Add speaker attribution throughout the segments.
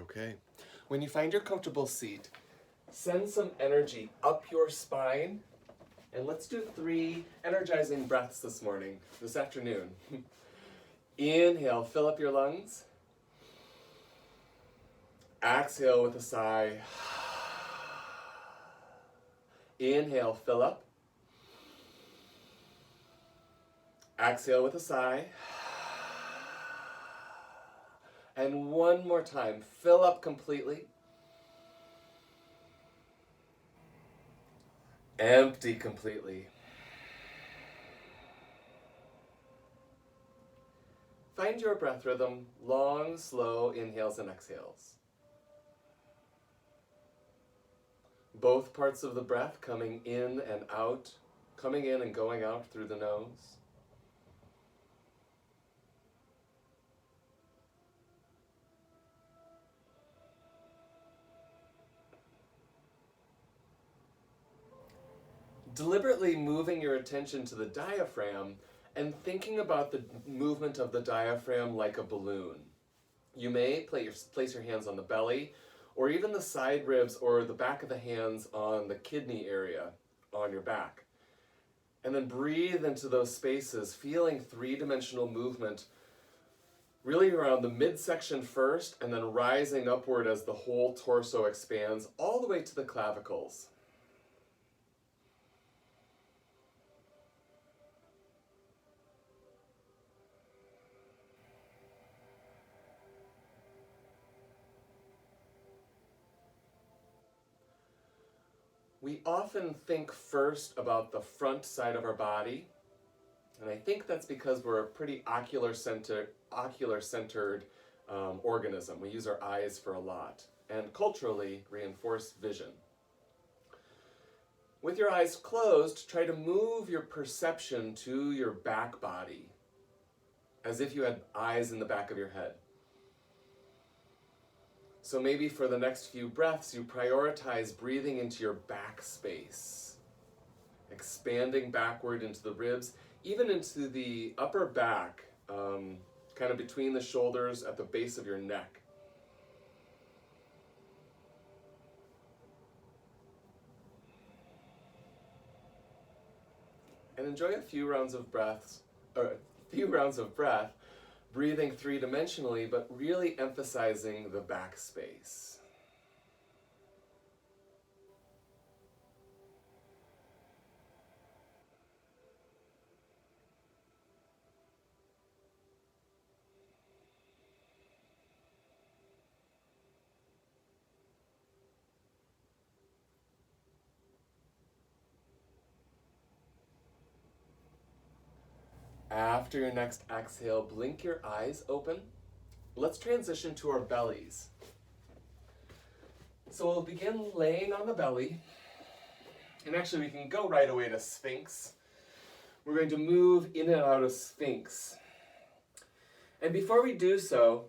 Speaker 1: Okay. When you find your comfortable seat, send some energy up your spine, and let's do 3 energizing breaths this afternoon. Inhale, fill up your lungs. Exhale with a sigh. Inhale, fill up. Exhale with a sigh. And one more time, fill up completely. Empty completely. Find your breath rhythm, long, slow inhales and exhales. Both parts of the breath coming in and out, coming in and going out through the nose. Deliberately moving your attention to the diaphragm and thinking about the movement of the diaphragm like a balloon. You may place your hands on the belly, or even the side ribs or the back of the hands on the kidney area on your back. And then breathe into those spaces, feeling 3-dimensional movement really around the midsection first, and then rising upward as the whole torso expands all the way to the clavicles. We often think first about the front side of our body, and I think that's because we're a pretty ocular-centered organism. We use our eyes for a lot, and culturally reinforce vision. With your eyes closed, try to move your perception to your back body, as if you had eyes in the back of your head. So maybe for the next few breaths, you prioritize breathing into your back space, expanding backward into the ribs, even into the upper back, kind of between the shoulders at the base of your neck. And enjoy a few rounds of breath, breathing 3-dimensionally, but really emphasizing the back space. After your next exhale, blink your eyes open. Let's transition to our bellies. So we'll begin laying on the belly. And actually we can go right away to Sphinx. We're going to move in and out of Sphinx. And before we do so,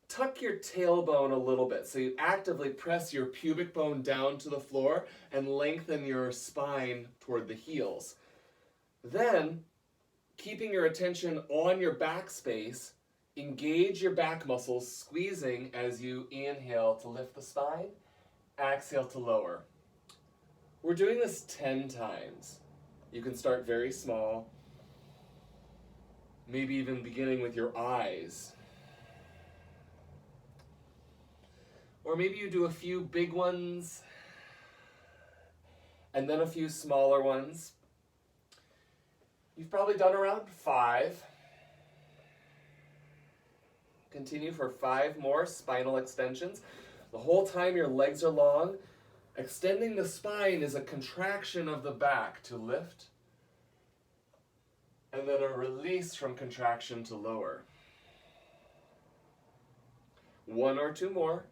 Speaker 1: tuck your tailbone a little bit. So you actively press your pubic bone down to the floor and lengthen your spine toward the heels. Then, keeping your attention on your back space, engage your back muscles, squeezing as you inhale to lift the spine, exhale to lower. We're doing this 10 times. You can start very small, maybe even beginning with your eyes. Or maybe you do a few big ones, and then a few smaller ones. You've probably done around 5. Continue for 5 more spinal extensions. The whole time your legs are long. Extending the spine is a contraction of the back to lift, and then a release from contraction to lower. 1 or 2 more.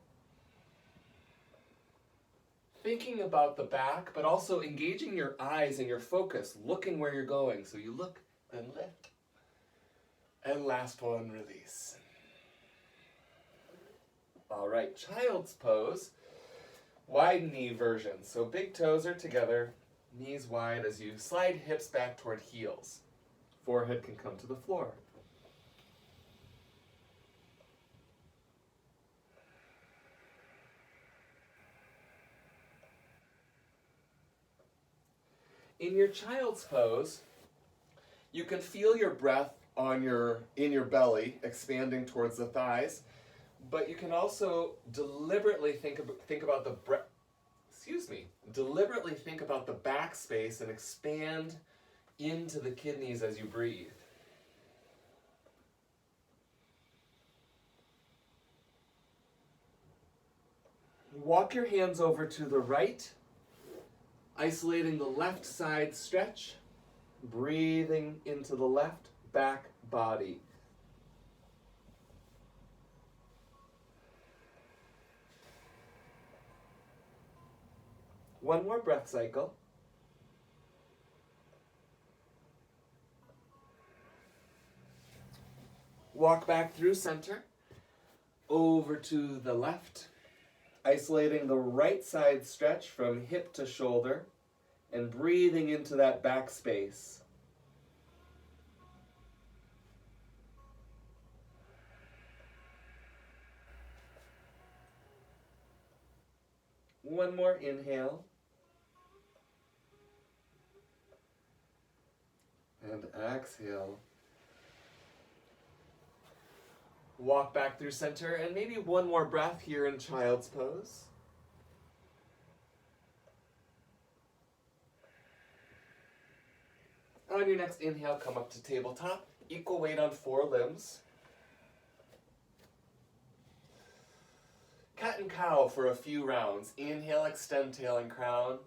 Speaker 1: Thinking about the back, but also engaging your eyes and your focus, looking where you're going. So you look, then lift. And last one, release. All right, child's pose, wide knee version. So big toes are together, knees wide as you slide hips back toward heels. Forehead can come to the floor. In your child's pose, you can feel your breath in your belly, expanding towards the thighs, but you can also deliberately think about the breath. Deliberately think about the back space and expand into the kidneys as you breathe. Walk your hands over to the right, isolating the left side stretch, breathing into the left back body. One more breath cycle. Walk back through center, over to the left, isolating the right side stretch from hip to shoulder, and breathing into that back space. One more inhale. And exhale. Walk back through center, and maybe one more breath here in child's pose. On your next inhale, come up to tabletop. Equal weight on 4 limbs. Cat and cow for a few rounds. Inhale, extend tail and crown.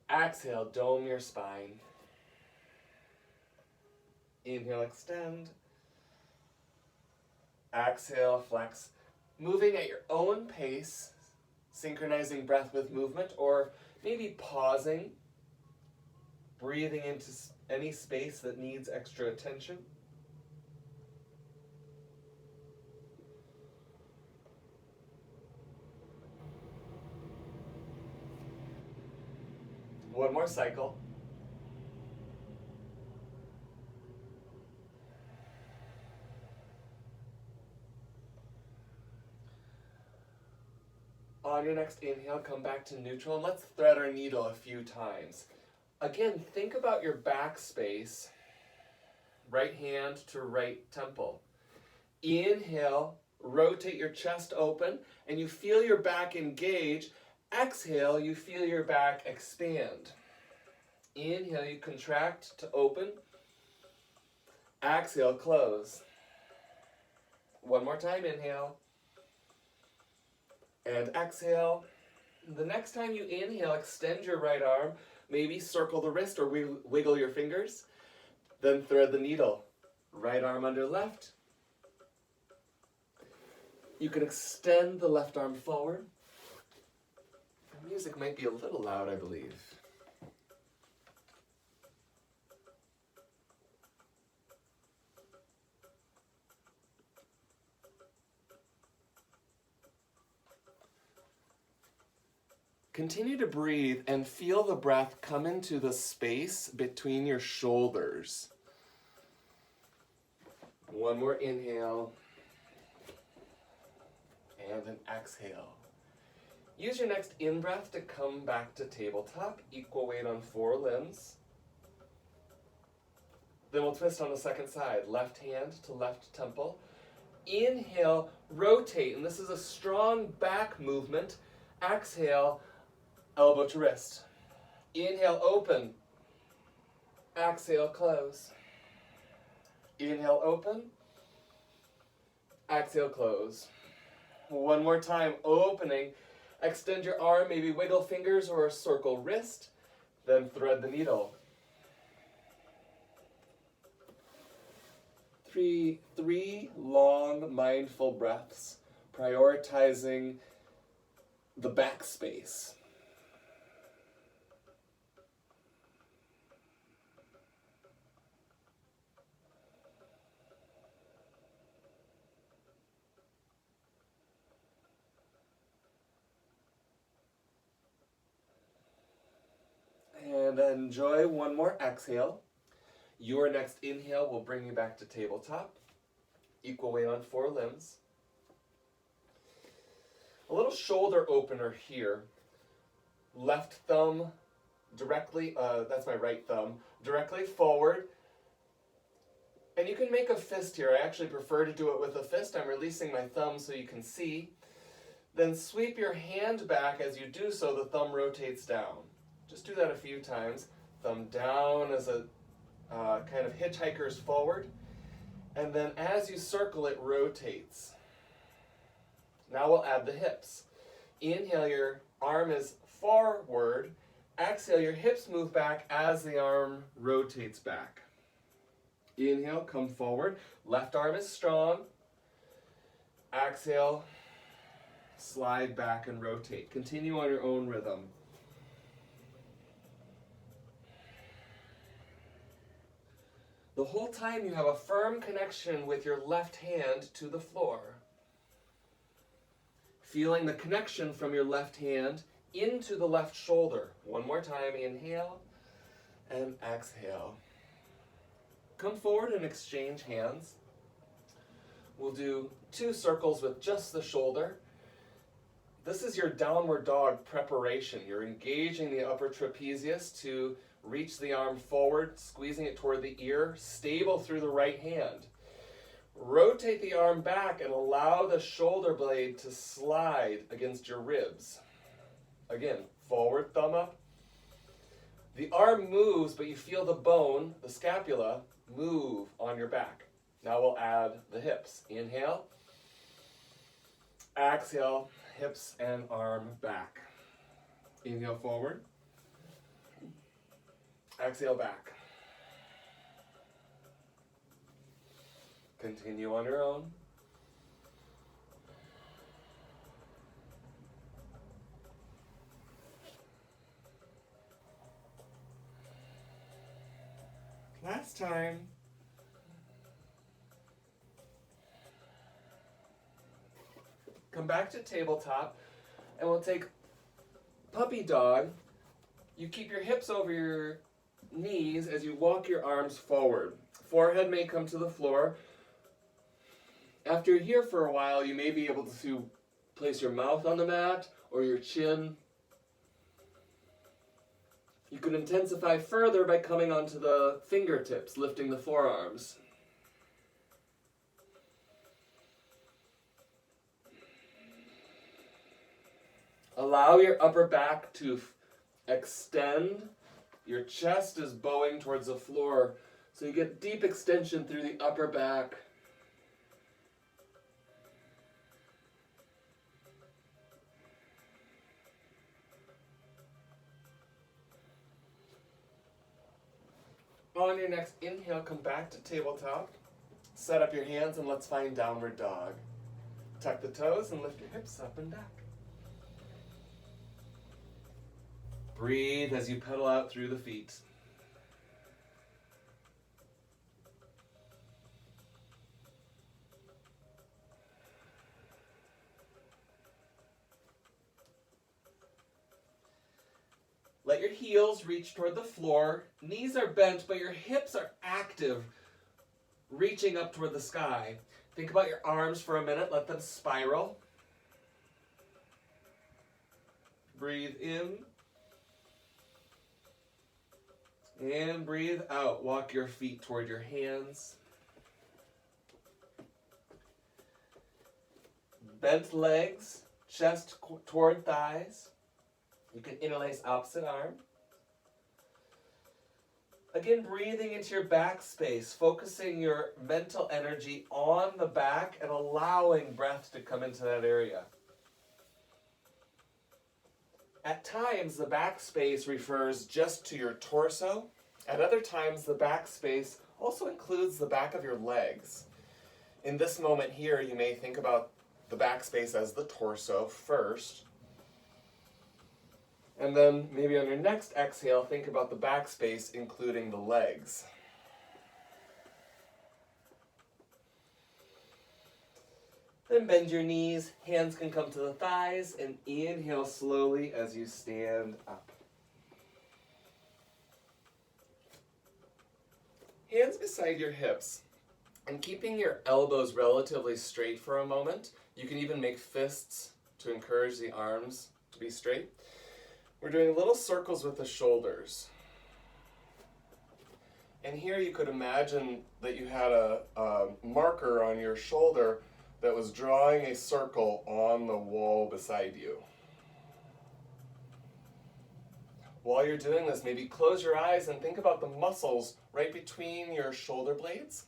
Speaker 1: Exhale, dome your spine. Inhale, extend. Exhale, flex. Moving at your own pace, synchronizing breath with movement, or maybe pausing, breathing into any space that needs extra attention. One more cycle. On your next inhale, come back to neutral, and let's thread our needle a few times. Again, think about your back space, right hand to right temple. Inhale, rotate your chest open, and you feel your back engage. Exhale, you feel your back expand. Inhale, you contract to open. Exhale, close. One more time, inhale. And exhale. The next time you inhale, extend your right arm, maybe circle the wrist or wiggle your fingers. Then thread the needle. Right arm under left. You can extend the left arm forward. The music might be a little loud, I believe. Continue to breathe and feel the breath come into the space between your shoulders. One more inhale. And an exhale. Use your next in-breath to come back to tabletop, equal weight on 4 limbs. Then we'll twist on the second side, left hand to left temple. Inhale, rotate, and this is a strong back movement. Exhale, elbow to wrist. Inhale, open. Exhale, close. Inhale, open. Exhale, close. One more time, opening. Extend your arm, maybe wiggle fingers or circle wrist. Then thread the needle. Three long mindful breaths, prioritizing the back space. And enjoy one more exhale. Your next inhale will bring you back to tabletop. Equal weight on 4 limbs. A little shoulder opener here. Left thumb directly, that's my right thumb, directly forward. And you can make a fist here. I actually prefer to do it with a fist. I'm releasing my thumb so you can see. Then sweep your hand back. As you do so, the thumb rotates down. Just do that a few times. Thumb down as a kind of hitchhiker's forward. And then as you circle, it rotates. Now we'll add the hips. Inhale, your arm is forward. Exhale, your hips move back as the arm rotates back. Inhale, come forward. Left arm is strong. Exhale, slide back and rotate. Continue on your own rhythm. The whole time you have a firm connection with your left hand to the floor. Feeling the connection from your left hand into the left shoulder. One more time, inhale and exhale. Come forward and exchange hands. We'll do 2 circles with just the shoulder. This is your downward dog preparation. You're engaging the upper trapezius to reach the arm forward, squeezing it toward the ear, stable through the right hand. Rotate the arm back and allow the shoulder blade to slide against your ribs. Again, forward thumb up. The arm moves, but you feel the bone, the scapula, move on your back. Now we'll add the hips. Inhale. Exhale, hips and arm back. Inhale forward. Exhale back. Continue on your own. Last time. Come back to tabletop, and we'll take puppy dog. You keep your hips over your knees as you walk your arms forward. Forehead may come to the floor. After you're here for a while, you may be able to place your mouth on the mat or your chin. You can intensify further by coming onto the fingertips, lifting the forearms. Allow your upper back to extend. Your chest is bowing towards the floor, so you get deep extension through the upper back. On your next inhale, come back to tabletop. Set up your hands and let's find downward dog. Tuck the toes and lift your hips up and back. Breathe as you pedal out through the feet. Let your heels reach toward the floor. Knees are bent, but your hips are active, reaching up toward the sky. Think about your arms for a minute. Let them spiral. Breathe in. And breathe out. Walk your feet toward your hands. Bent legs, chest toward thighs. You can interlace opposite arm. Again, breathing into your back space, focusing your mental energy on the back and allowing breath to come into that area. At times, the back space refers just to your torso. At other times, the back space also includes the back of your legs. In this moment here, you may think about the back space as the torso first. And then maybe on your next exhale, think about the back space, including the legs. Then bend your knees, hands can come to the thighs, and inhale slowly as you stand up. Hands beside your hips, and keeping your elbows relatively straight for a moment. You can even make fists to encourage the arms to be straight. We're doing little circles with the shoulders. And here you could imagine that you had a marker on your shoulder that was drawing a circle on the wall beside you. While you're doing this, maybe close your eyes and think about the muscles right between your shoulder blades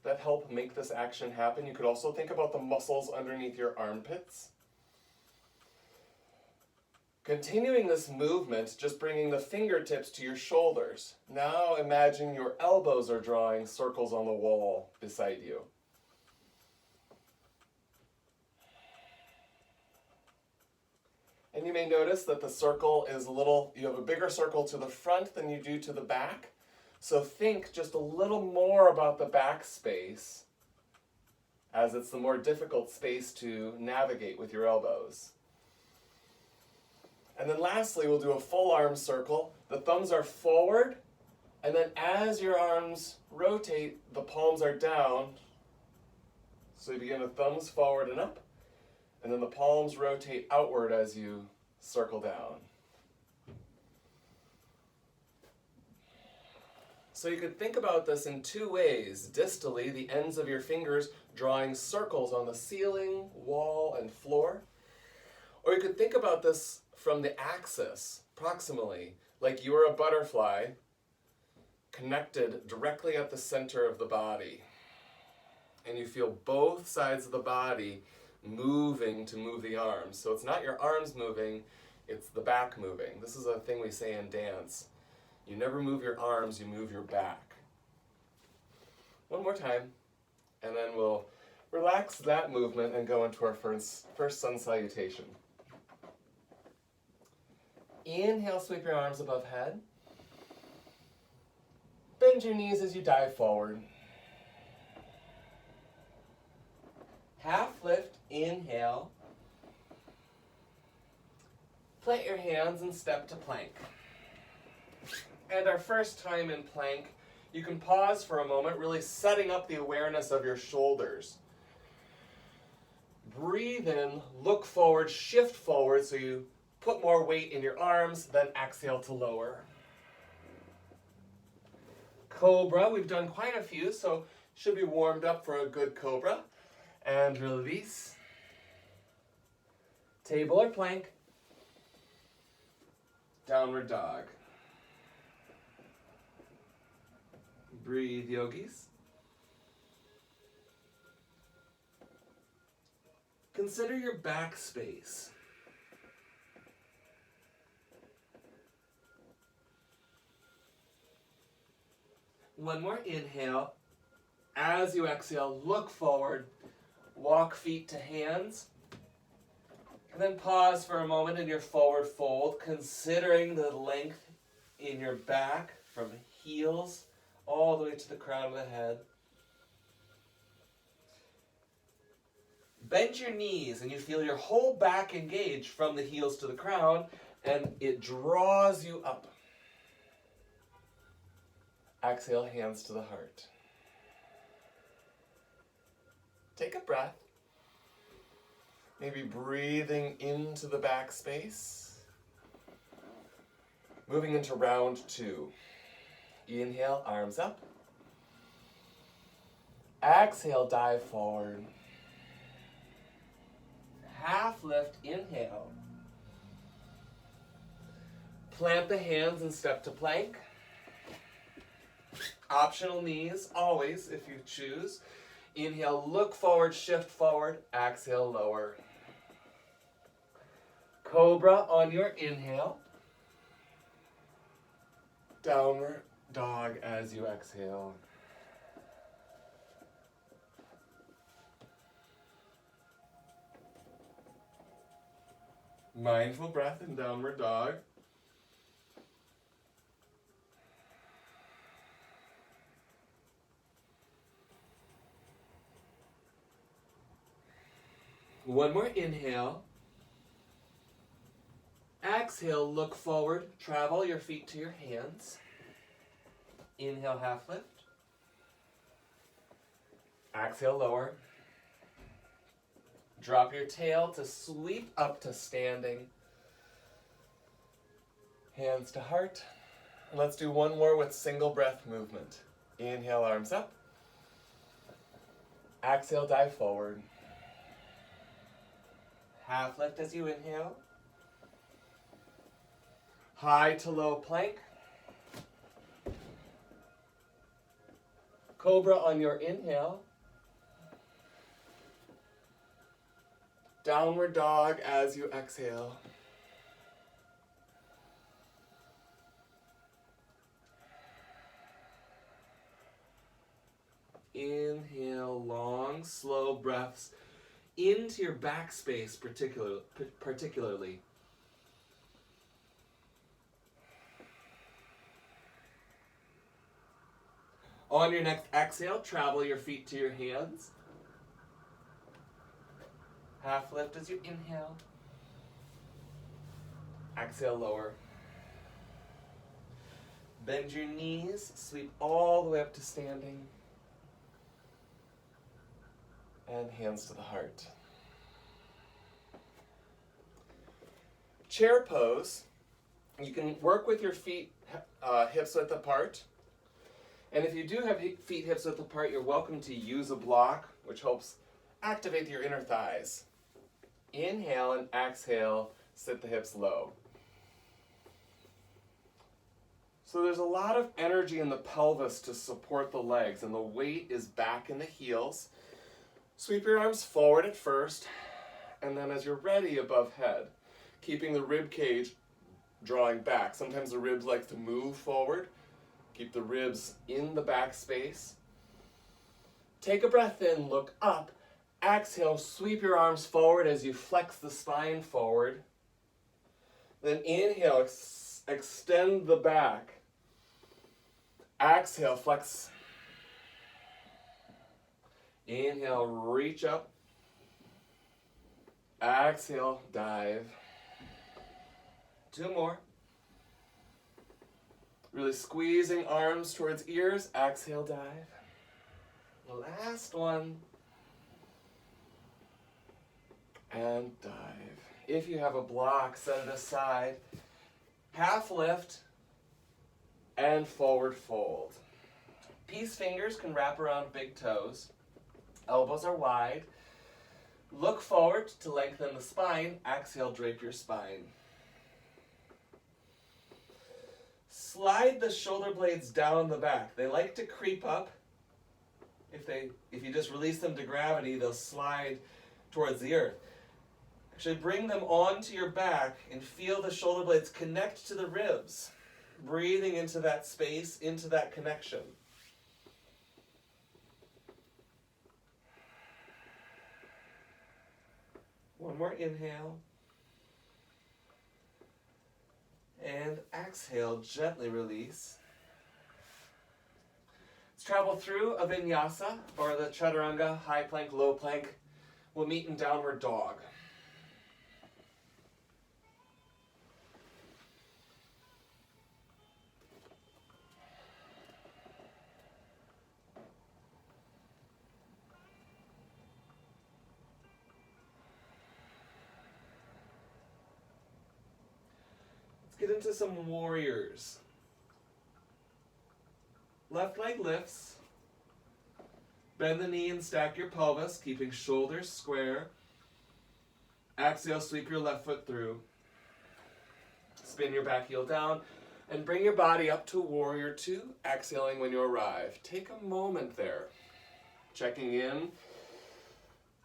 Speaker 1: that help make this action happen. You could also think about the muscles underneath your armpits. Continuing this movement, just bringing the fingertips to your shoulders. Now imagine your elbows are drawing circles on the wall beside you. And you may notice that the circle is you have a bigger circle to the front than you do to the back. So think just a little more about the back space, as it's the more difficult space to navigate with your elbows. And then lastly, we'll do a full arm circle. The thumbs are forward, and then as your arms rotate, the palms are down. So you begin with thumbs forward and up, and then the palms rotate outward as you circle down. So you could think about this in two ways. Distally, the ends of your fingers drawing circles on the ceiling, wall, and floor. Or you could think about this from the axis, proximally, like you are a butterfly connected directly at the center of the body. And you feel both sides of the body moving to move the arms. So it's not your arms moving, it's the back moving. This is a thing we say in dance. You never move your arms, you move your back. One more time, and then we'll relax that movement and go into our first sun salutation. Inhale, sweep your arms above head. Bend your knees as you dive forward. Half lift, inhale. Plant your hands and step to plank. And our first time in plank, you can pause for a moment, really setting up the awareness of your shoulders. Breathe in, look forward, shift forward so you put more weight in your arms, then exhale to lower. Cobra, we've done quite a few, so should be warmed up for a good cobra. And release. Table or plank. Downward dog. Breathe, yogis. Consider your back space. One more inhale. As you exhale, look forward. Walk feet to hands. And then pause for a moment in your forward fold, considering the length in your back from heels all the way to the crown of the head. Bend your knees and you feel your whole back engaged from the heels to the crown, and it draws you up. Exhale, hands to the heart. Take a breath. Maybe breathing into the back space. Moving into round 2. Inhale, arms up. Exhale, dive forward. Half lift, inhale. Plant the hands and step to plank. Optional knees, always, if you choose. Inhale, look forward, shift forward. Exhale, lower. Cobra on your inhale. Downward dog as you exhale. Mindful breath in downward dog. One more inhale. Exhale, look forward, travel your feet to your hands. Inhale, half lift. Exhale, lower. Drop your tail to sweep up to standing. Hands to heart. And let's do one more with single breath movement. Inhale, arms up. Exhale, dive forward. Half lift as you inhale. High to low plank. Cobra on your inhale. Downward dog as you exhale. Inhale, long, slow breaths into your back space particularly. On your next exhale, travel your feet to your hands. Half lift as you inhale. Exhale, lower. Bend your knees, sweep all the way up to standing. And hands to the heart. Chair pose. You can work with your feet hips width apart. And if you do have feet hips width apart, you're welcome to use a block, which helps activate your inner thighs. Inhale and exhale, sit the hips low. So there's a lot of energy in the pelvis to support the legs, and the weight is back in the heels. Sweep your arms forward at first, and then as you're ready, above head, keeping the rib cage drawing back. Sometimes the ribs like to move forward. Keep the ribs in the back space. Take a breath in, look up. Exhale, sweep your arms forward as you flex the spine forward. Then inhale, extend the back. Exhale, flex. Inhale, reach up. Exhale, dive. 2 more. Really squeezing arms towards ears. Exhale, dive. Last one. And dive. If you have a block, set it aside. Half lift and forward fold. Peace fingers can wrap around big toes. Elbows are wide. Look forward to lengthen the spine. Exhale, drape your spine. Slide the shoulder blades down the back. They like to creep up. If you just release them to gravity, they'll slide towards the earth. Actually, bring them onto your back and feel the shoulder blades connect to the ribs. Breathing into that space, into that connection. One more inhale. And exhale, gently release. Let's travel through a vinyasa, or the chaturanga, high plank, low plank. We'll meet in downward dog. Get into some warriors. Left leg lifts. Bend the knee and stack your pelvis, keeping shoulders square. Exhale, sweep your left foot through. Spin your back heel down and bring your body up to warrior 2, exhaling when you arrive. Take a moment there. Checking in.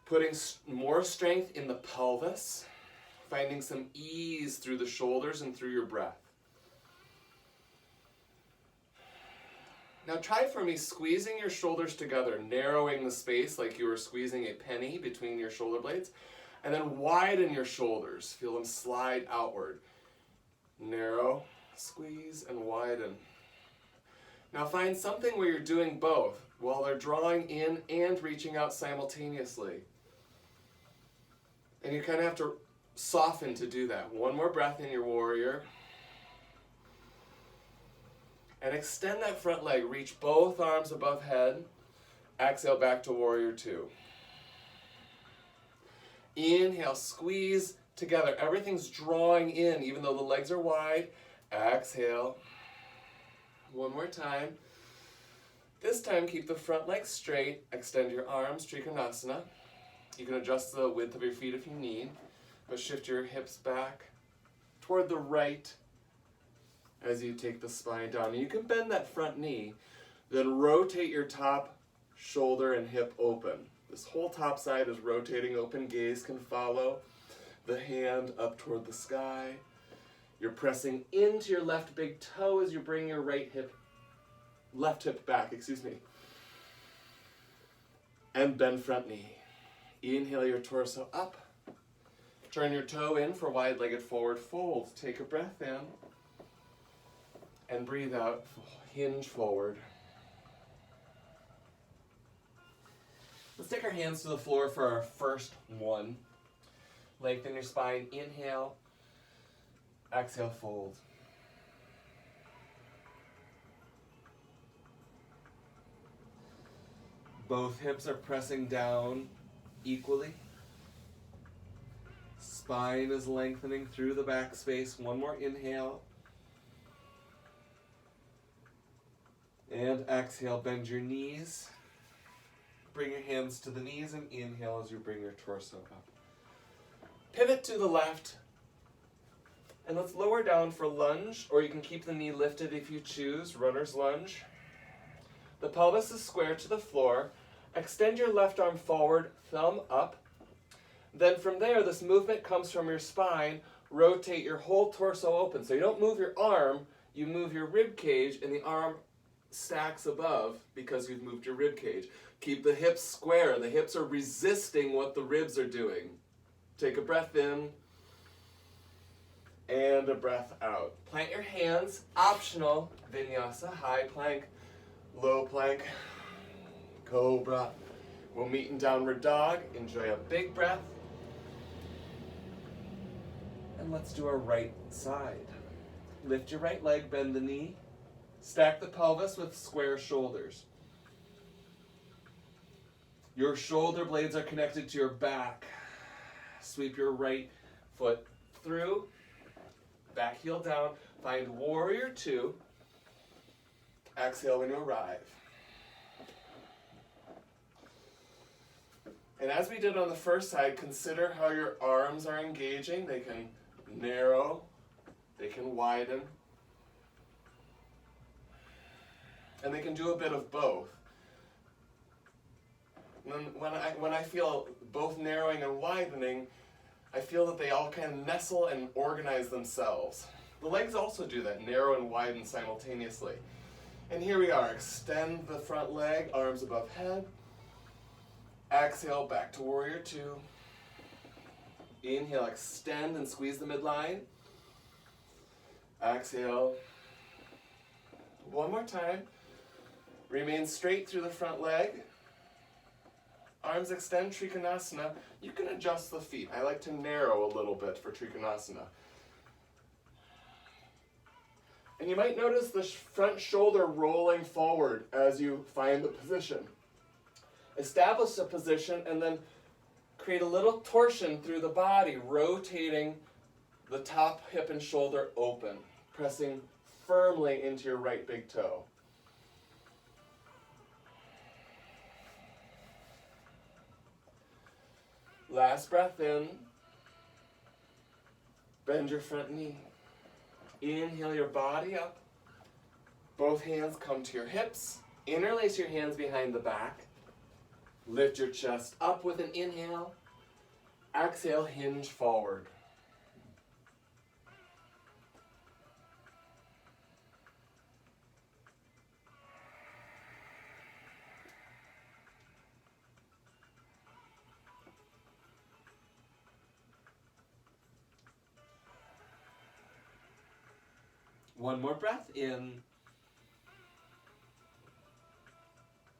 Speaker 1: Putting more strength in the pelvis. Finding some ease through the shoulders and through your breath. Now try for me squeezing your shoulders together, narrowing the space like you were squeezing a penny between your shoulder blades, and then widen your shoulders. Feel them slide outward. Narrow, squeeze, and widen. Now find something where you're doing both, while they're drawing in and reaching out simultaneously. And you kind of have to soften to do that. One more breath in your warrior. And extend that front leg. Reach both arms above head. Exhale back to warrior 2. Inhale, squeeze together. Everything's drawing in, even though the legs are wide. Exhale. One more time. This time, keep the front leg straight. Extend your arms, Trikonasana. You can adjust the width of your feet if you need, but shift your hips back toward the right as you take the spine down. And you can bend that front knee, then rotate your top shoulder and hip open. This whole top side is rotating open. Gaze can follow the hand up toward the sky. You're pressing into your left big toe as you bring your left hip back, and bend front knee. Inhale your torso up. Turn your toe in for wide-legged forward fold. Take a breath in and breathe out, hinge forward. Let's take our hands to the floor for our first one. Lengthen your spine, inhale, exhale, fold. Both hips are pressing down equally. Spine is lengthening through the back space. One more inhale. And exhale, bend your knees. Bring your hands to the knees and inhale as you bring your torso up. Pivot to the left. And let's lower down for lunge, or you can keep the knee lifted if you choose, runner's lunge. The pelvis is square to the floor. Extend your left arm forward, thumb up. Then from there, this movement comes from your spine. Rotate your whole torso open. So you don't move your arm, you move your rib cage, and the arm stacks above because you've moved your rib cage. Keep the hips square. The hips are resisting what the ribs are doing. Take a breath in and a breath out. Plant your hands, optional, Vinyasa, high plank, low plank, cobra. We'll meet in downward dog. Enjoy a big breath. And let's do our right side. Lift your right leg, bend the knee. Stack the pelvis with square shoulders. Your shoulder blades are connected to your back. Sweep your right foot through. Back heel down. Find warrior two. Exhale when you arrive. And as we did on the first side, consider how your arms are engaging. They can narrow, they can widen, and they can do a bit of both. When I feel both narrowing and widening, I feel that they all kind of nestle and organize themselves. The legs also do that, narrow and widen simultaneously. And here we are, extend the front leg, arms above head. Exhale, back to warrior two. Inhale, extend and squeeze the midline. Exhale. One more time. Remain straight through the front leg. Arms extend, Trikonasana. You can adjust the feet. I like to narrow a little bit for Trikonasana. And you might notice the front shoulder rolling forward as you find the position. Establish a position and then create a little torsion through the body, rotating the top hip and shoulder open, pressing firmly into your right big toe. Last breath in. Bend your front knee. Inhale your body up. Both hands come to your hips. Interlace your hands behind the back. Lift your chest up with an inhale. Exhale, hinge forward. One more breath in.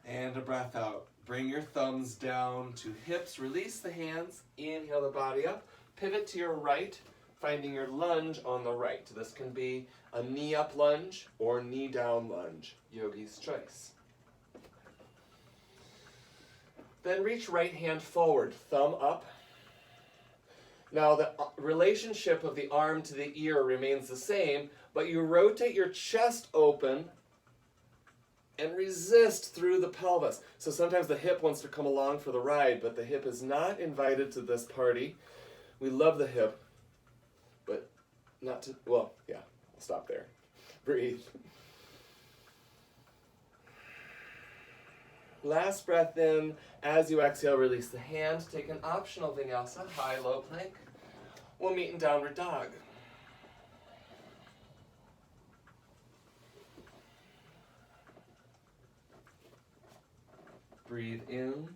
Speaker 1: And a breath out. Bring your thumbs down to hips. Release the hands. Inhale the body up. Pivot to your right, finding your lunge on the right. This can be a knee up lunge or knee down lunge. Yogi's choice. Then reach right hand forward, thumb up. Now the relationship of the arm to the ear remains the same, but you rotate your chest open and resist through the pelvis. So sometimes the hip wants to come along for the ride, but the hip is not invited to this party. We love the hip, but not to, well, yeah, I'll stop there. Breathe. Last breath in. As you exhale, release the hand. Take an optional vinyasa, high, low plank. We'll meet in downward dog. Breathe in.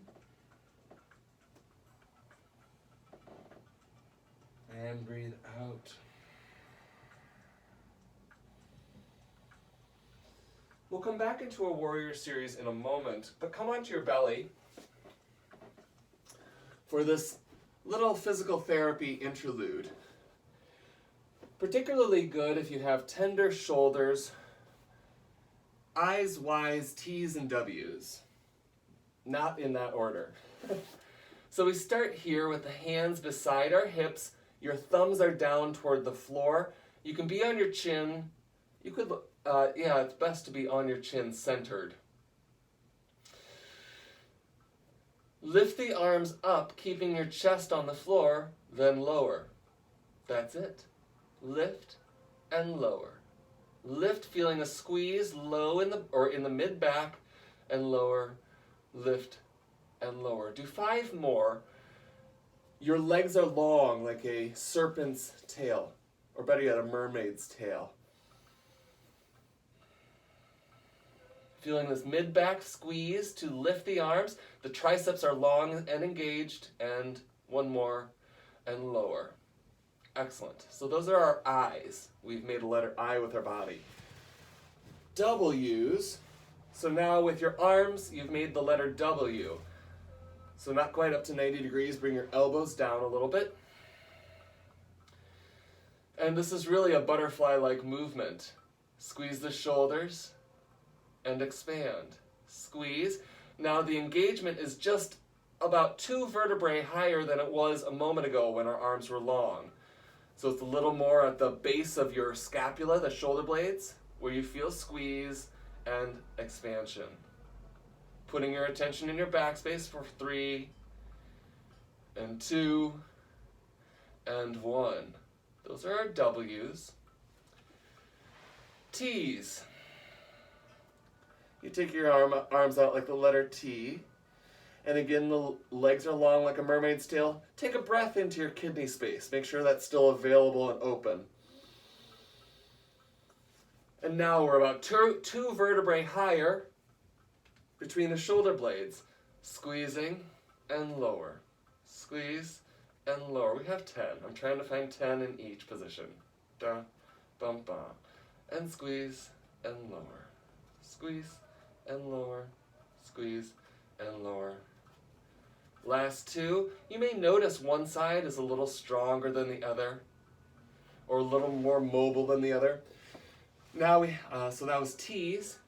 Speaker 1: And breathe out. We'll come back into a warrior series in a moment, but come onto your belly for this little physical therapy interlude. Particularly good if you have tender shoulders, I's, Y's, T's, and W's. Not in that order. So we start here with the hands beside our hips. Your thumbs are down toward the floor. You can be on your chin. You could, it's best to be on your chin centered. Lift the arms up, keeping your chest on the floor, then lower. That's it. Lift and lower. Lift, feeling a squeeze low in the mid back, and lower. Lift and lower. Do 5 more. Your legs are long like a serpent's tail, or better yet, a mermaid's tail. Feeling this mid-back squeeze to lift the arms. The triceps are long and engaged, and 1 more, and lower. Excellent. So those are our I's. We've made a letter I with our body. W's. So now with your arms, you've made the letter W. So not quite up to 90 degrees. Bring your elbows down a little bit. And this is really a butterfly-like movement. Squeeze the shoulders and expand. Squeeze. Now the engagement is just about 2 vertebrae higher than it was a moment ago when our arms were long. So it's a little more at the base of your scapula, the shoulder blades, where you feel squeeze and expansion. Putting your attention in your backspace for 3, and 2, and 1. Those are our W's. T's. You take your arms out like the letter T. And again, the legs are long like a mermaid's tail. Take a breath into your kidney space. Make sure that's still available and open. And now we're about 2 vertebrae higher between the shoulder blades. Squeezing and lower. Squeeze and lower. We have 10. I'm trying to find 10 in each position. Da, bum, ba. And squeeze and lower. Squeeze and lower. Squeeze and lower. Last 2. You may notice one side is a little stronger than the other, or a little more mobile than the other. Now so that was T's.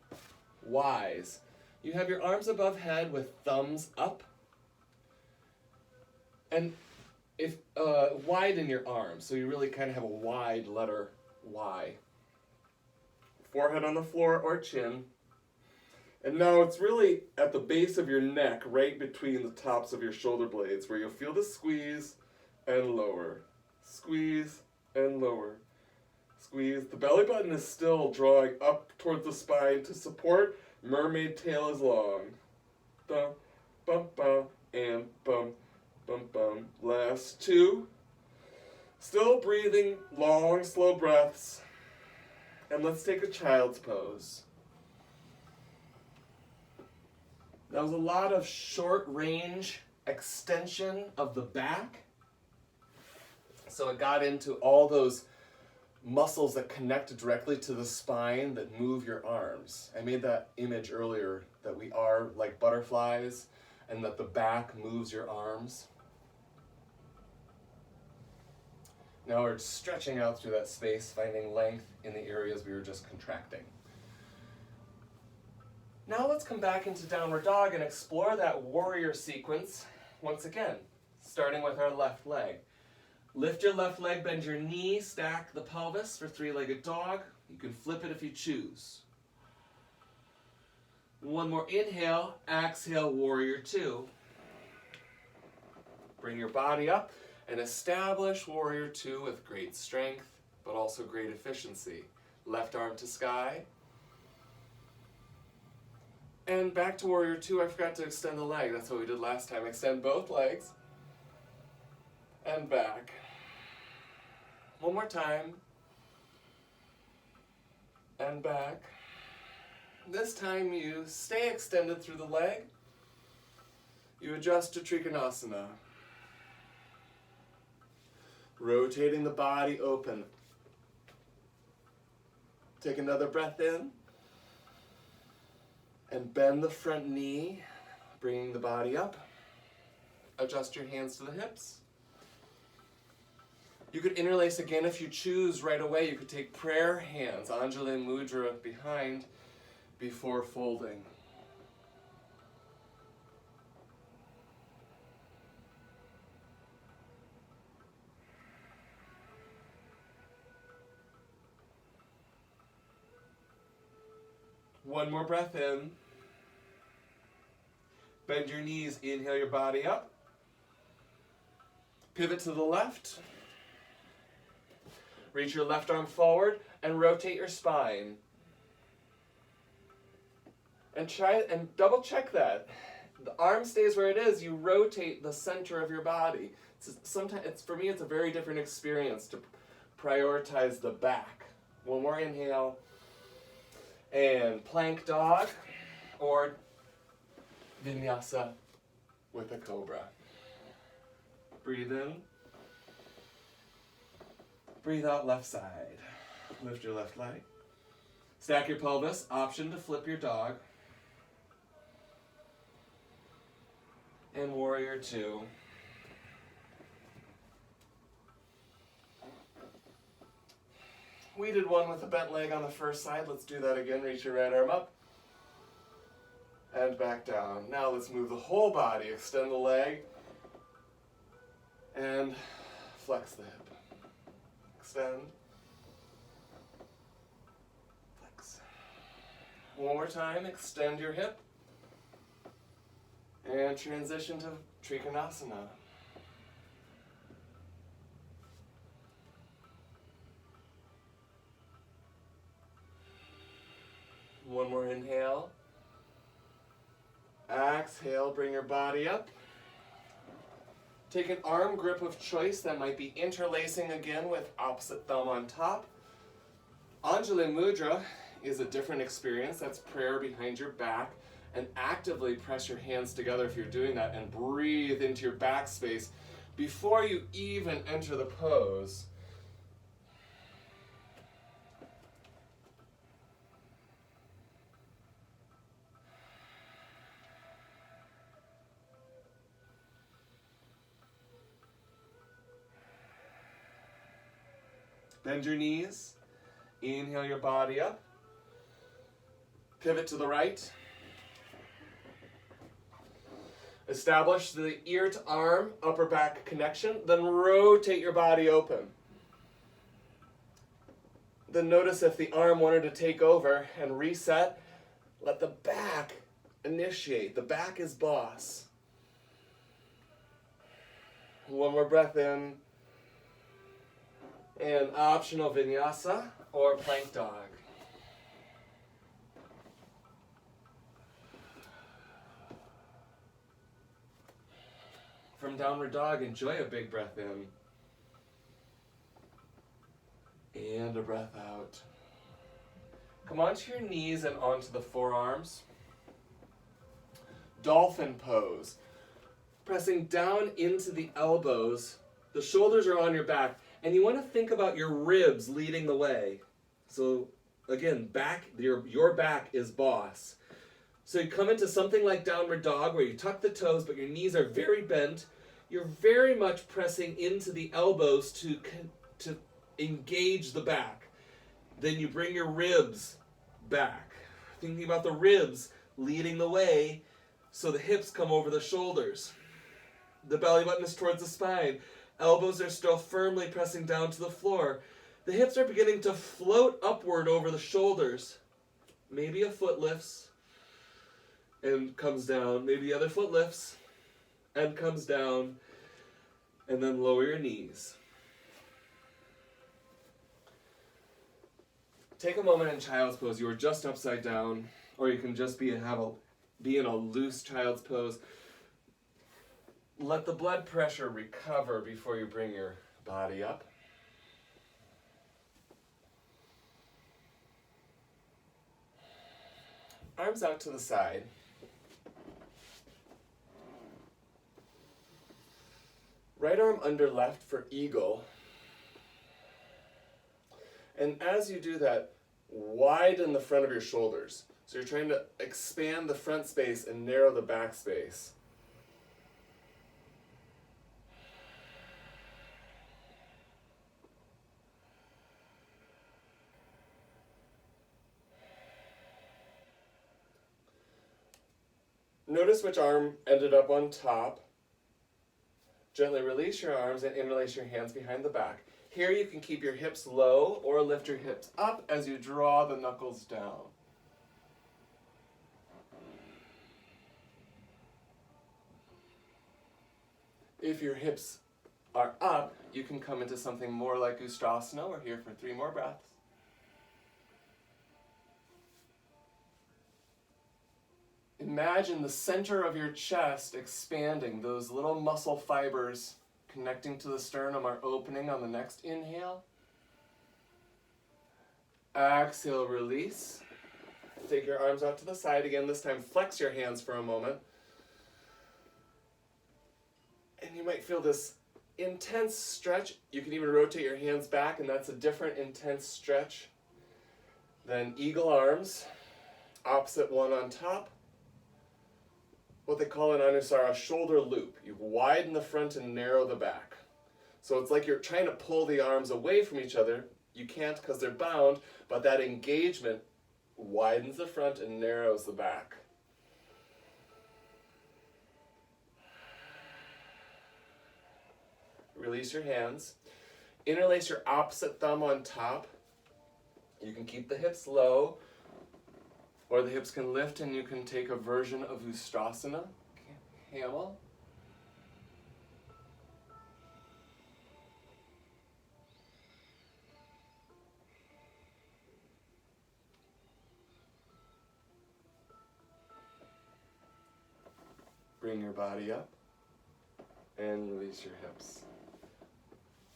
Speaker 1: Y's. You have your arms above head with thumbs up, and if widen your arms, so you really kind of have a wide letter Y. Forehead on the floor or chin. And now it's really at the base of your neck, right between the tops of your shoulder blades, where you'll feel the squeeze and lower. Squeeze and lower. Squeeze. The belly button is still drawing up towards the spine to support. Mermaid tail is long. Bum, bum, bum, and bum, bum, bum. Last 2. Still breathing long, slow breaths. And let's take a child's pose. That was a lot of short range extension of the back. So it got into all those muscles that connect directly to the spine that move your arms. I made that image earlier that we are like butterflies and that the back moves your arms. Now we're stretching out through that space, finding length in the areas we were just contracting. Now let's come back into downward dog and explore that warrior sequence once again, starting with our left leg. Lift your left leg, bend your knee, stack the pelvis for three-legged dog. You can flip it if you choose. One more inhale, exhale, warrior two. Bring your body up and establish warrior two with great strength, but also great efficiency. Left arm to sky. And back to warrior two. I forgot to extend the leg. That's what we did last time. Extend both legs. And back. One more time. And back. This time you stay extended through the leg. You adjust to Trikonasana. Rotating the body open. Take another breath in. And bend the front knee, bringing the body up. Adjust your hands to the hips. You could interlace again if you choose right away. You could take prayer hands, Anjali Mudra behind, before folding. One more breath in. Bend your knees, inhale your body up. Pivot to the left. Reach your left arm forward and rotate your spine. And double check that. The arm stays where it is, you rotate the center of your body. Sometimes for me it's a very different experience to prioritize the back. One more inhale. And plank dog or Vinyasa with a cobra. Breathe in. Breathe out left side. Lift your left leg. Stack your pelvis. Option to flip your dog. And warrior two. We did one with a bent leg on the first side. Let's do that again. Reach your right arm up. And back down. Now let's move the whole body. Extend the leg. And flex the hip. Extend. Flex. One more time. Extend your hip. And transition to Trikonasana. One more inhale. Exhale, bring your body up. Take an arm grip of choice that might be interlacing again with opposite thumb on top. Anjali Mudra is a different experience. That's prayer behind your back. And actively press your hands together if you're doing that and breathe into your back space before you even enter the pose. Bend your knees. Inhale your body up. Pivot to the right. Establish the ear to arm, upper back connection. Then rotate your body open. Then notice if the arm wanted to take over and reset, let the back initiate. The back is boss. One more breath in. And optional Vinyasa or plank dog. From downward dog, enjoy a big breath in. And a breath out. Come onto your knees and onto the forearms. Dolphin pose. Pressing down into the elbows. The shoulders are on your back. And you want to think about your ribs leading the way. So again, back, your back is boss. So you come into something like downward dog where you tuck the toes but your knees are very bent. You're very much pressing into the elbows to engage the back. Then you bring your ribs back. Thinking about the ribs leading the way so the hips come over the shoulders. The belly button is towards the spine. Elbows are still firmly pressing down to the floor. The hips are beginning to float upward over the shoulders. Maybe a foot lifts and comes down. Maybe the other foot lifts and comes down. And then lower your knees. Take a moment in child's pose. You are just upside down, or you can just be in a loose child's pose. Let the blood pressure recover before you bring your body up. Arms out to the side. Right arm under left for eagle. And as you do that, widen the front of your shoulders. So you're trying to expand the front space and narrow the back space. Notice which arm ended up on top. Gently release your arms and interlace your hands behind the back. Here you can keep your hips low or lift your hips up as you draw the knuckles down. If your hips are up, you can come into something more like Ustrasana. We're here for 3 more breaths. Imagine the center of your chest expanding. Those little muscle fibers connecting to the sternum are opening on the next inhale. Exhale, release. Take your arms out to the side again. This time flex your hands for a moment. And you might feel this intense stretch. You can even rotate your hands back, and that's a different intense stretch than eagle arms. Opposite one on top. What they call in Anusara, shoulder loop. You widen the front and narrow the back. So it's like you're trying to pull the arms away from each other. You can't because they're bound, but that engagement widens the front and narrows the back. Release your hands. Interlace your opposite thumb on top. You can keep the hips low, or the hips can lift and you can take a version of Ustrasana, camel. Bring your body up and release your hips.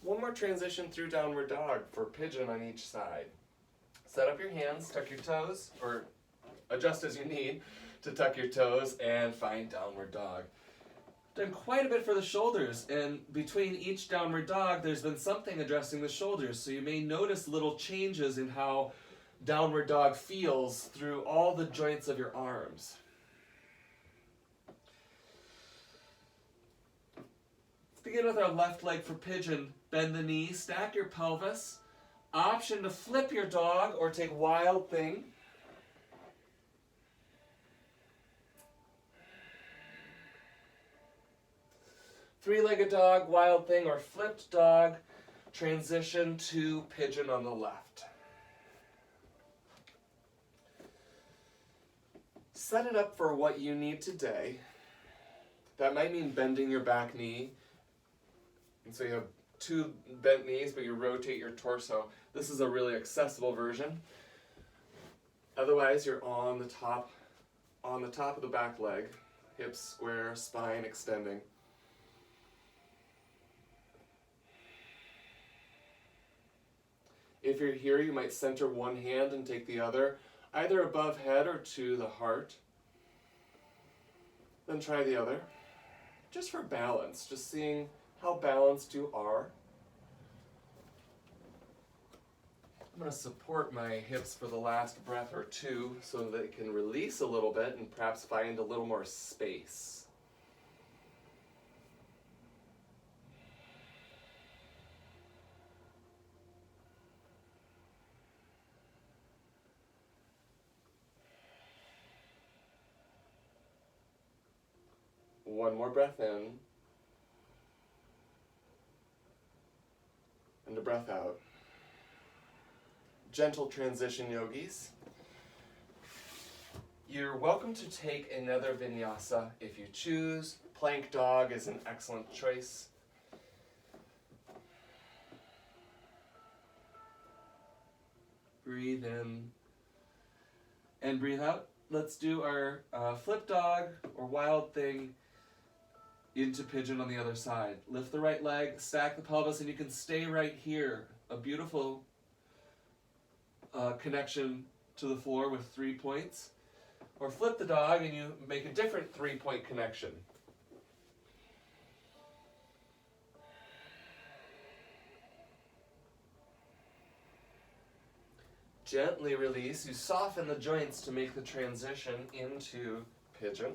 Speaker 1: One more transition through downward dog for pigeon on each side. Set up your hands, tuck your toes, or adjust as you need to tuck your toes and find downward dog. Done quite a bit for the shoulders, and between each downward dog there's been something addressing the shoulders, so you may notice little changes in how downward dog feels through all the joints of your arms. Let's begin with our left leg for pigeon. Bend the knee, stack your pelvis. Option to flip your dog or take wild thing. Three-legged dog, wild thing, or flipped dog. Transition to pigeon on the left. Set it up for what you need today. That might mean bending your back knee. And so you have 2 bent knees, but you rotate your torso. This is a really accessible version. Otherwise, you're on the top of the back leg, hips square, spine extending. If you're here, you might center one hand and take the other, either above head or to the heart. Then try the other, just for balance, just seeing how balanced you are. I'm going to support my hips for the last breath or 2 so they can release a little bit and perhaps find a little more space. One more breath in. and a breath out. Gentle transition, yogis. You're welcome to take another vinyasa if you choose. Plank dog is an excellent choice. Breathe in and breathe out. Let's do our flip dog or wild thing into pigeon on the other side. Lift the right leg, stack the pelvis, and you can stay right here. A beautiful connection to the floor with 3 points. Or flip the dog and you make a different 3-point connection. Gently release. You soften the joints to make the transition into pigeon.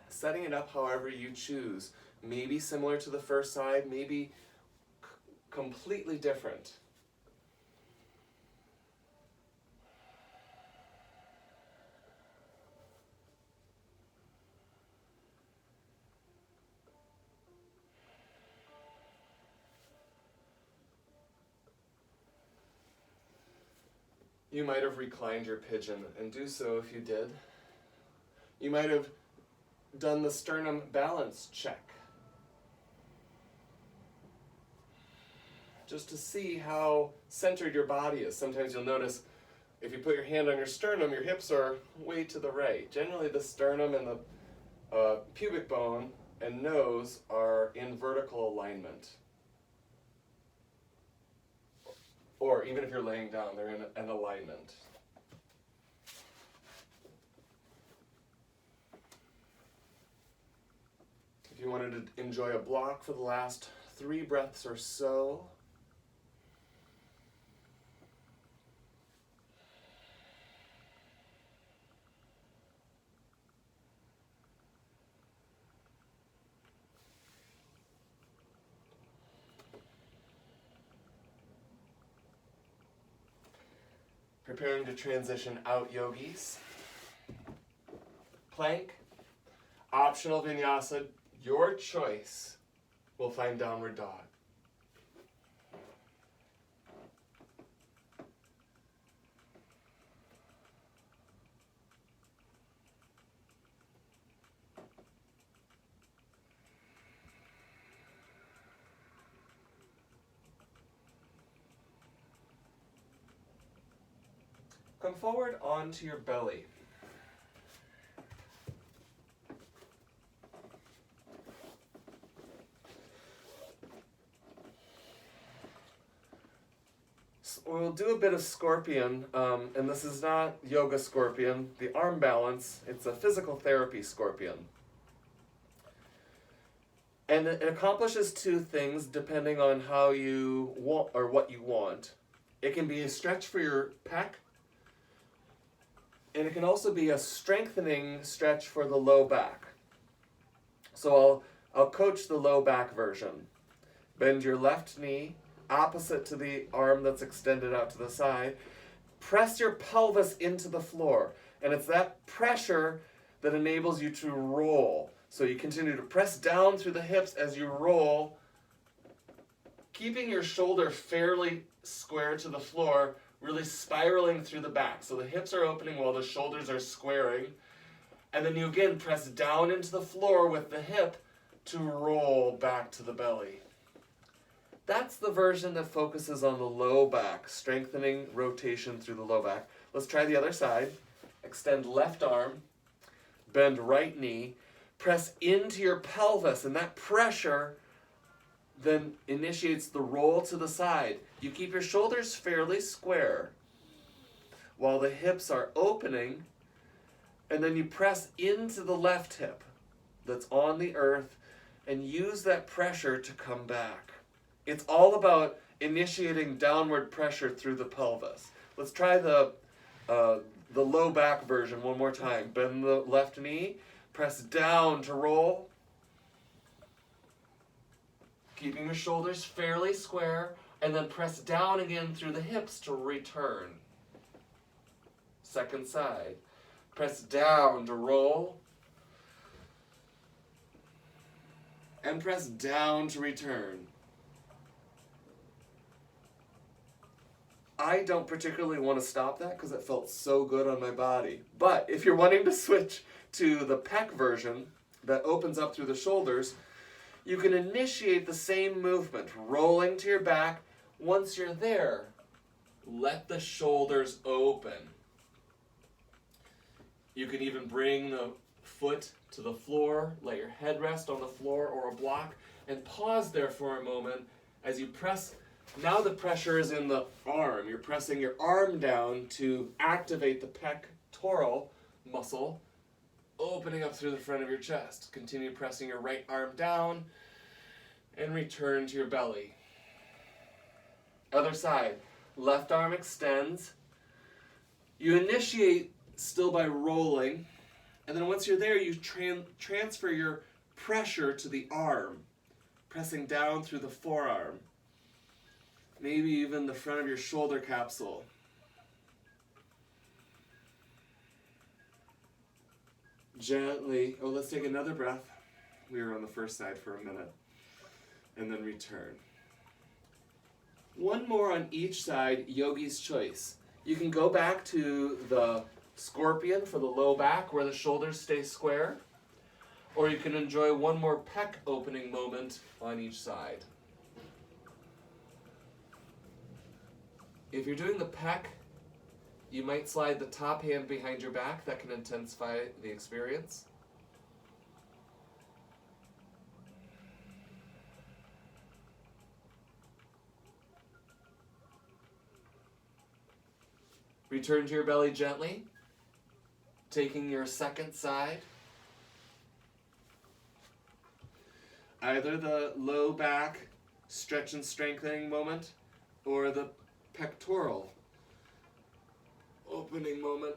Speaker 1: Setting it up however you choose. Maybe similar to the first side, maybe completely different. You might have reclined your pigeon, and do so if you did. You might have done the sternum balance check, just to see how centered your body is. Sometimes you'll notice if you put your hand on your sternum, your hips are way to the right. Generally the sternum and the pubic bone and nose are in vertical alignment. Or even if you're laying down, they're in an alignment. If you wanted to enjoy a block for the last 3 breaths or so, preparing to transition out, yogis. Plank, optional vinyasa, your choice. We'll find downward dog. Come forward onto your belly. We'll do a bit of scorpion, and this is not yoga scorpion, the arm balance, it's a physical therapy scorpion. And it accomplishes 2 things depending on how you want or what you want. It can be a stretch for your pec, and it can also be a strengthening stretch for the low back. So I'll coach the low back version. Bend your left knee opposite to the arm that's extended out to the side. Press your pelvis into the floor, and it's that pressure that enables you to roll. So you continue to press down through the hips as you roll, keeping your shoulder fairly square to the floor, really spiraling through the back. So the hips are opening while the shoulders are squaring. And then you again press down into the floor with the hip to roll back to the belly. That's the version that focuses on the low back, strengthening rotation through the low back. Let's try the other side. Extend left arm, bend right knee, press into your pelvis, and that pressure then initiates the roll to the side. You keep your shoulders fairly square while the hips are opening, and then you press into the left hip that's on the earth and use that pressure to come back. It's all about initiating downward pressure through the pelvis. Let's try the low back version one more time. Bend the left knee, press down to roll, keeping your shoulders fairly square, and then press down again through the hips to return. Second side. Press down to roll, and press down to return. I don't particularly want to stop that because it felt so good on my body. But if you're wanting to switch to the pec version that opens up through the shoulders, you can initiate the same movement, rolling to your back. Once you're there, let the shoulders open. You can even bring the foot to the floor, let your head rest on the floor or a block, and pause there for a moment as you press. Now the pressure is in the arm. You're pressing your arm down to activate the pectoral muscle, opening up through the front of your chest. Continue pressing your right arm down and return to your belly. Other side. Left arm extends. You initiate still by rolling, and then once you're there, you transfer your pressure to the arm, pressing down through the forearm, maybe even the front of your shoulder capsule. Gently, let's take another breath. We were on the first side for a minute, and then return. One more on each side, yogi's choice. You can go back to the scorpion for the low back where the shoulders stay square, or you can enjoy one more pec opening moment on each side. If you're doing the pec, you might slide the top hand behind your back. That can intensify the experience. Return to your belly gently, taking your second side. Either the low back stretch and strengthening moment or the pectoral opening moment.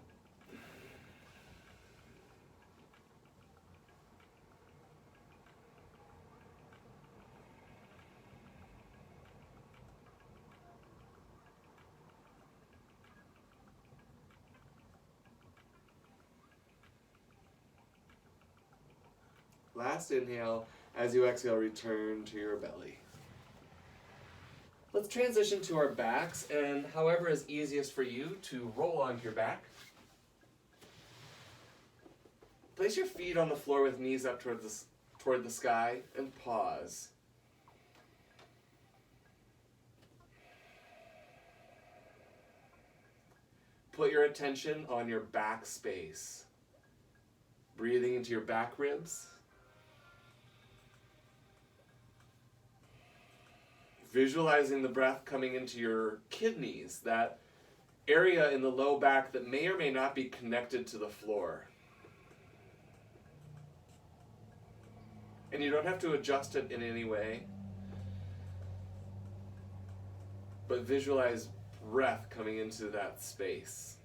Speaker 1: Last inhale. As you exhale, return to your belly. Let's transition to our backs, and however is easiest for you to roll onto your back. Place your feet on the floor with knees up toward the sky and pause. Put your attention on your back space. Breathing into your back ribs. Visualizing the breath coming into your kidneys, that area in the low back that may or may not be connected to the floor. And you don't have to adjust it in any way, but visualize breath coming into that space.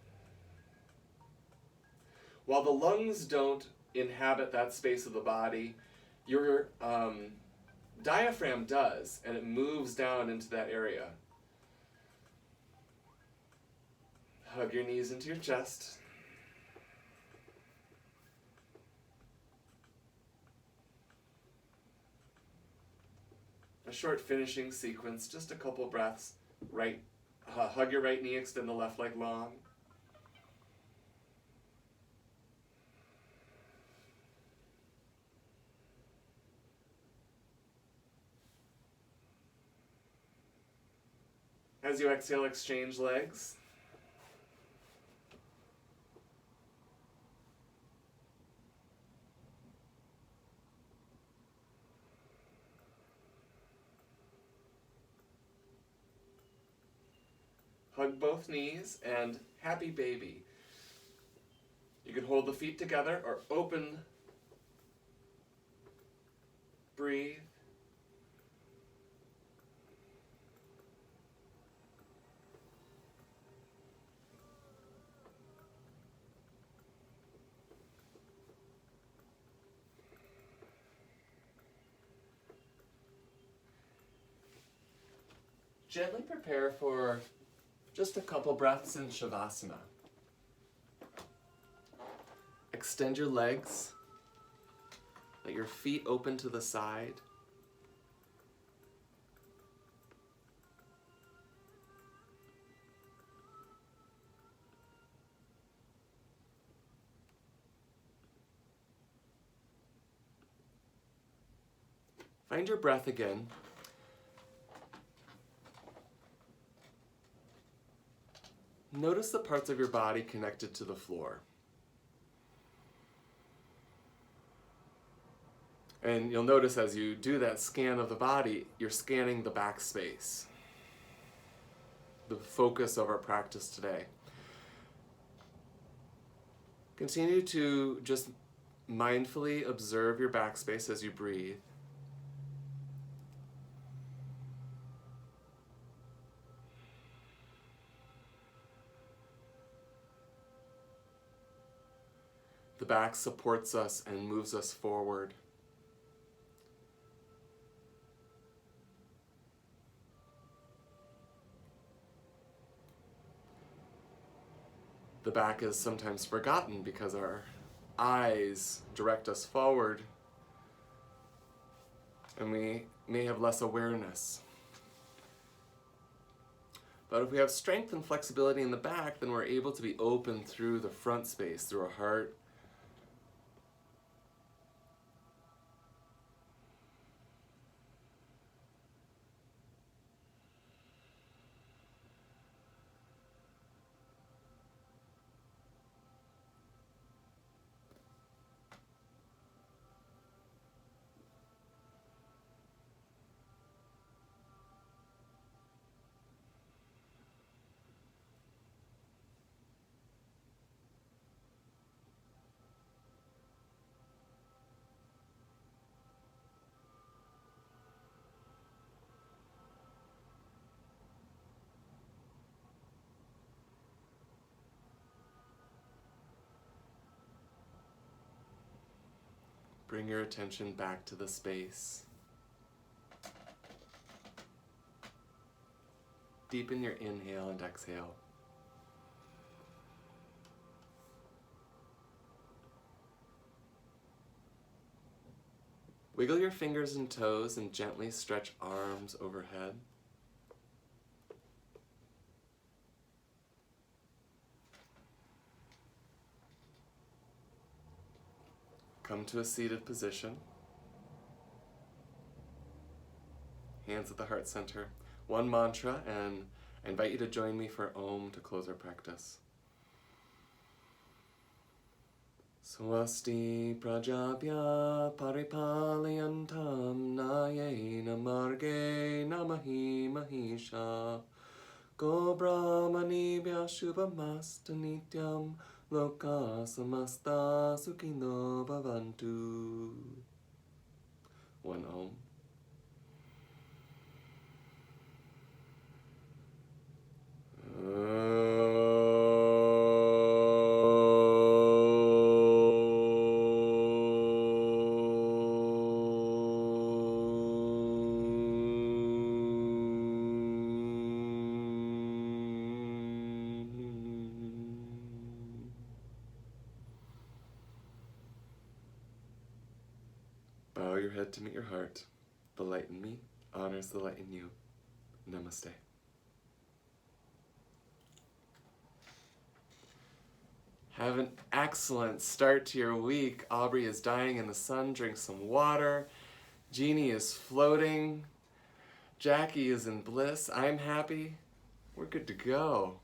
Speaker 1: While the lungs don't inhabit that space of the body, your diaphragm does, and it moves down into that area. Hug your knees into your chest. A short finishing sequence, just a couple breaths. Hug your right knee, extend the left leg long. As you exhale, exchange legs. Hug both knees and happy baby. You can hold the feet together or open. Breathe. Gently prepare for just a couple breaths in Shavasana. Extend your legs. Let your feet open to the side. Find your breath again. Notice the parts of your body connected to the floor. And you'll notice as you do that scan of the body, you're scanning the back space, the focus of our practice today. Continue to just mindfully observe your back space as you breathe. The back supports us and moves us forward. The back is sometimes forgotten because our eyes direct us forward and we may have less awareness. But if we have strength and flexibility in the back, then we're able to be open through the front space, through our heart. Bring your attention back to the space. Deepen your inhale and exhale. Wiggle your fingers and toes and gently stretch arms overhead. Come to a seated position. Hands at the heart center. One mantra, and I invite you to join me for Om to close our practice. Swasti prajabhya paripalyantam nayena marge namahi mahisha go brahmanibhya shubhamasta nityam loka samasta sukhino bhavantu. One Om. Bow your head to meet your heart. The light in me honors the light in you. Namaste. Have an excellent start to your week. Aubrey is dying in the sun. Drink some water. Jeannie is floating. Jackie is in bliss. I'm happy. We're good to go.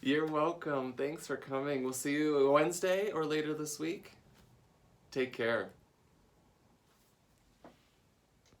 Speaker 1: You're welcome. Thanks for coming. We'll see you Wednesday or later this week. Take care.